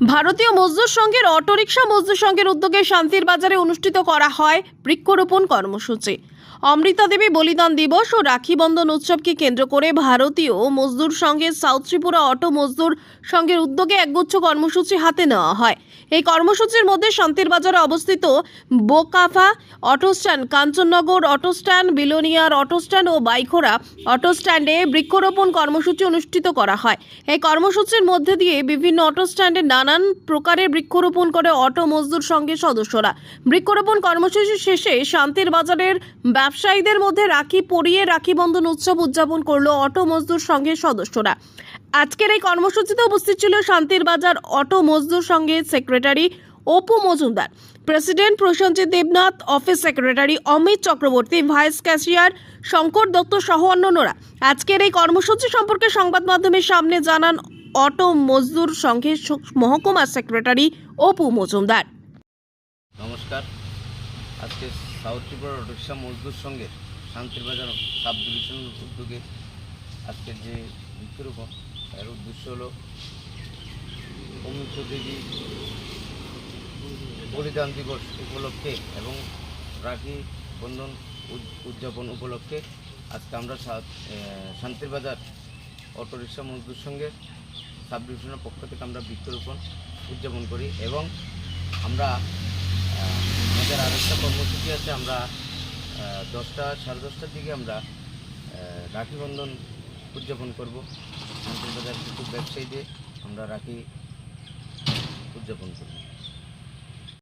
ভারতীয় মজদুর সংঘের অটোরিকশা মজদুর সংঘের উদ্যোগে শান্তির বাজারে অনুষ্ঠিত করা হয় বৃক্ষরোপণ কর্মসূচি। অমৃতা দেবী বলিদান দিবস ও রাখি বন্ধন উৎসবকে কেন্দ্র করে ভারতীয় মজদুর সংঘের সাউথ ত্রিপুরা অটো মজদুর সংঘের উদ্যোগে একগুচ্ছ কর্মসূচি হাতে নেওয়া হয়। এই কর্মসূচির মধ্যে শান্তির বাজারে অবস্থিত Bokafa auto stand, Kanchannagar auto stand, বিলোনিয়ার অটো স্ট্যান্ড ও বাইখোরা অটো স্ট্যান্ডে বৃক্ষরোপণ কর্মসূচি অনুষ্ঠিত করা হয়। এই কর্মসূচির মধ্যে দিয়ে বিভিন্ন অটো স্ট্যান্ডে নানান প্রকারের বৃক্ষরোপণ করে অটো মজদুর সংঘের সদস্যরা। বৃক্ষরোপণ কর্মসূচি শেষে শান্তির বাজারের ব্যবসায়ীদের মধ্যে রাখি পরিয়ে রাখি বন্ধন উৎসব উদযাপন করলো অটো মজদুর সংঘের সদস্যরা। আজকের এই কর্মসূচিতে উপস্থিত ছিল শান্তির বাজার অটো মজদুর সংঘের secretary Apu Majumdar, president Prosenjit Debnath, office secretary Amit Chakraborty, vice cashier Shankar Dutta সহ অন্যান্যরা। আজকের এই কর্মসূচি সম্পর্কে সংবাদ মাধ্যমের সামনে জানান অটো মজদুর সংঘের মহকুমা সেক্রেটারি অপু মজুমদার। নমস্কার। আজকে সাউথ ত্রিপুরা অটোরিকশা মজদুর সংঘের শান্তির বাজার সাব ডিভিশনের উদ্যোগে আজকের যে বৃক্ষরোপণ, এর উদ্দেশ্য হলো অমৃতা দেবী বলিদান দিবস উপলক্ষে এবং রাখি বন্ধন উদযাপন উপলক্ষে আজকে আমরা শান্তির বাজার অটোরিকশা মজদুর সংঘের সাব ডিভিশনের পক্ষ থেকে আমরা বৃক্ষরোপণ উদযাপন করি এবং আমরা আমাদের আরেকটা কর্মসূচি আছে। আমরা 10টা সাড়ে 10টার দিকে আমরা রাখি বন্ধন উদযাপন করব। শান্তির বাজার কিছু ব্যবসায়ীদের আমরা রাখি উদযাপন করব।